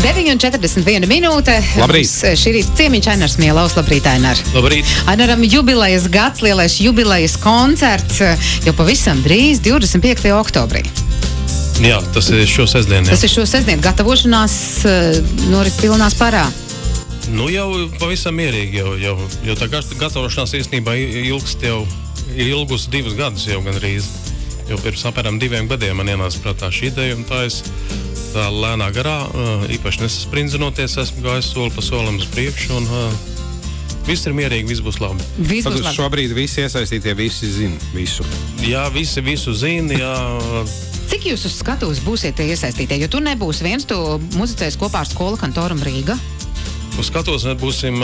9:41 minūte. Labrīt. Šī rīta ciemiņš Ainars Mielaus. Labrīt, Ainar. Labrīt. Ainaram jubilejas gads, lielais jubilejas koncerts jau pavisam drīz, 25. oktobrī. Jā, tas ir šo sestdienu. Tas ir šo sestdienu. Gatavošanās norit pilnā sparā. Nu jau pavisam mierīgi. Jau tā gatavošanās īstenībā ilgus 2 gadus jau gandrīz. Jau pirms apmēram 2 gadiem man ienāca prātā šī ideja, un tā lēnā garā, īpaši nesasprindzinoties, esmu gājis soli pa solim uz priekšu, un viss ir mierīgi, viss būs labi. Šobrīd visi iesaistītie visi zina visu. Jā, visi visu zina, jā. Cik jūs uz skatuves būsiet iesaistītie? Jo tu nebūsi viens, tu muzicēs kopā ar Skolu Kantorum Rīga. Uz skatuves būsim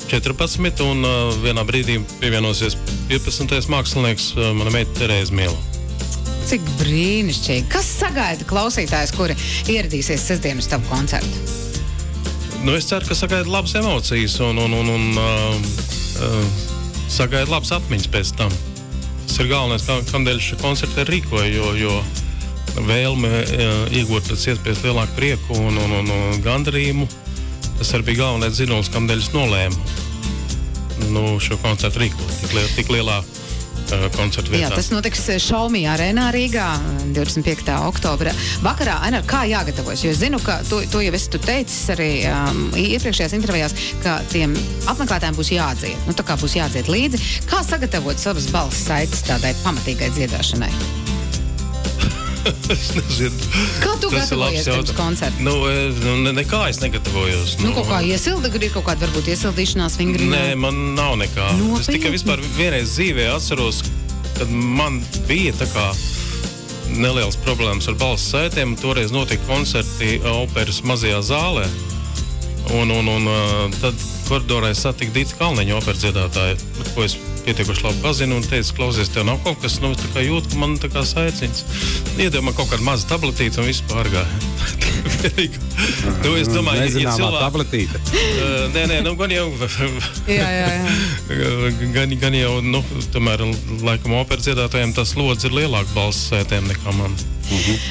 14, un vienā brīdī pievienosies 15. mākslinieks, mana meita Terēza Miela. Cik brīnišķīgi. Kas sagaida klausītājus, kuri ieradīsies sestdien uz tavu koncertu? Nu, es ceru, ka sagaida labas emocijas un sagaida labas atmiņas pēc tam. Tas ir galvenais, kādēļ šī koncerta ir rīkoja, jo vēlme iegūt pēc iespējas lielāku prieku un gandarījumu. Tas arī bija galvenais zinols, kādēļ es nolēmu šo koncertu rīkot tik lielā koncertu vietā. Jā, tas notiks Šaumī arēnā Rīgā 25. oktobra. Vakarā, Ainar, kā jāgatavojas? Jo es zinu, ka to jau esi teicis arī iepriekšējās intervijās, ka tiem apmeklētājiem būs jādzied. Nu, tā kā būs jādzied līdzi. Kā sagatavot savas balss saites tādai pamatīgai dziedāšanai? Es nezinu. Kā tu gatavojies pirms koncerta? Nekā es negatavojos. Kaut kā iesilda, ir kaut kāda varbūt iesildīšanās fingrinā? Nē, man nav nekā. Nopietni? Es tikai vispār vienreiz dzīvē atceros, kad man bija tā kā nelielas problēmas ar balss saitēm, un toreiz notika koncerti operas mazajā zālē. Un tad koridorā es satiku Dīti Kalniņu operas dziedātāju, ko es pietiekuši labi pazinu, un teicu, klausies, tev nav kaut kas, es tā kā jūtu, ka man tā kā saiciņas. Iedeva man kaut kādu mazu tabletīti un viss pārgāja. Es domāju, nezināmā tabletīte. Nē, gan jau... Gan jau, tomēr, laikam, operas dziedātājiem tas lodzi ir lielāk balss saitēm nekā man.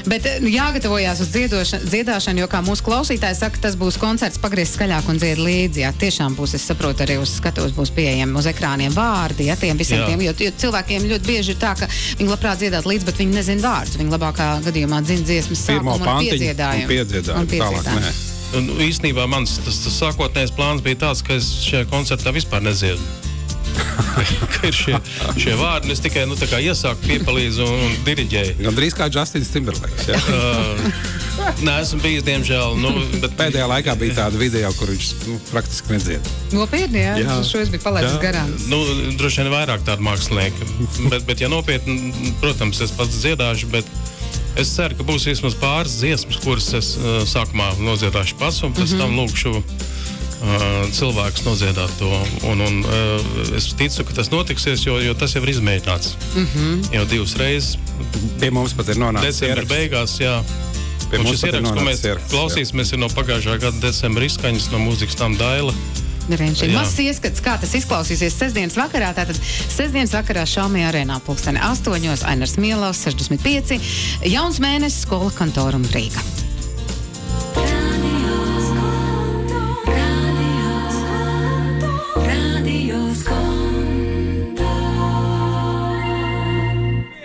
Bet jāgatavojās uz dziedāšanu, jo, kā mūsu klausītāji saka, tas būs koncerts pagriez skaļāk un dzied līdzi. Jā, tiešām būs, es saprotu, arī uz skatuves būs pieejami uz ekrāniem vārdi, ja, tiem visiem tiem, jo cilvēkiem ļoti bieži ir tā, ka viņi labprāt dziedāt līdzi, bet viņi nezina vārdus. Viņi labākā gadījumā dzina dziesmas sākumu un piedziedājumu. Īstenībā mans tas sākotnējais plāns bija tāds, ka es šajā koncertā vispār neziedu. Ka ir šie vārdi, es tikai tā kā iesāku, piepalīdzu un diriģēju. Gandrīz kā Justins Timberlakes, ja? Nē, esmu bijis, diemžēl. Bet pēdējā laikā bija tāda video, kur viņš praktiski nedzied. Nopietni, jā? Šo es biju palaidis garām. Droši vien vairāk tādu mākslinieku. Bet ja nopietni, protams, es pats dziedāšu, bet es ceru, ka būs vismaz pāris dziesmas, kuras es sākumā nodziedāšu pats, un pēc tam lūkšu cilvēks nodziedāt to. Un es ticu, ka tas notiksies, jo tas jau ir izmēģināts. Jau 2 reizes. Pie mums pat ir nonācis decembra beigās, jā. Un šis ieraksts, ko mēs klausīsimies, ir no pagājušā gada decembra izskaņas no mūzikas tam Daila. Mazs ieskats, kā tas izklausīsies sestdienas vakarā. Tātad sestdienas vakarā Šaumī arēnā 8:00 Ainars Mielaus, 65. Jauns mēnesis, Skola Kantorum Rīga.